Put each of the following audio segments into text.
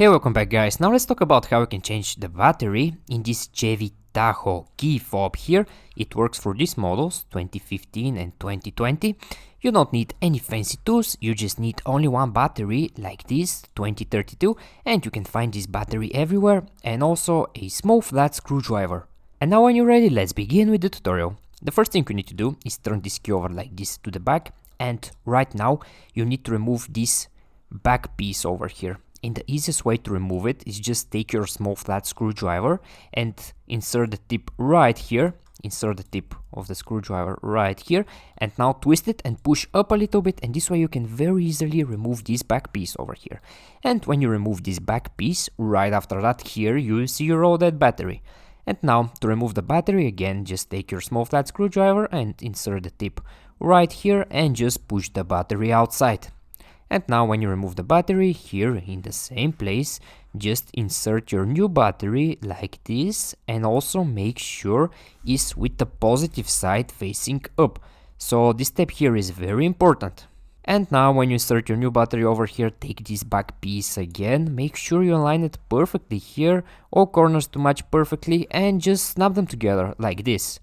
Hey, welcome back guys. Now let's talk about how you can change the battery in this Chevy Tahoe key fob here. It works for these models 2015 and 2020. You don't need any fancy tools, you just need only one battery like this 2032, and you can find this battery everywhere, and also a small flat screwdriver. And now when you're ready, let's begin with the tutorial. The first thing you need to do is turn this key over like this to the back, and right now you need to remove this back piece over here. And the easiest way to remove it is just take your small flat screwdriver and insert the tip right here. Insert the tip of the screwdriver right here, and now twist it and push up a little bit, and this way you can very easily remove this back piece over here. And when you remove this back piece, right after that here you see your old dead battery. And now to remove the battery again, just take your small flat screwdriver and insert the tip right here and just push the battery outside. And now when you remove the battery here in the same place, just insert your new battery like this, and also make sure it's with the positive side facing up. So this step here is very important. And now when you insert your new battery over here, take this back piece again, make sure you align it perfectly here, all corners to match perfectly, and just snap them together like this.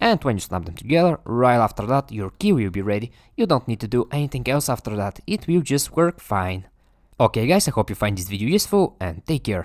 And when you snap them together, right after that your key will be ready. You don't need to do anything else after that, it will just work fine. Okay guys, I hope you find this video useful and take care.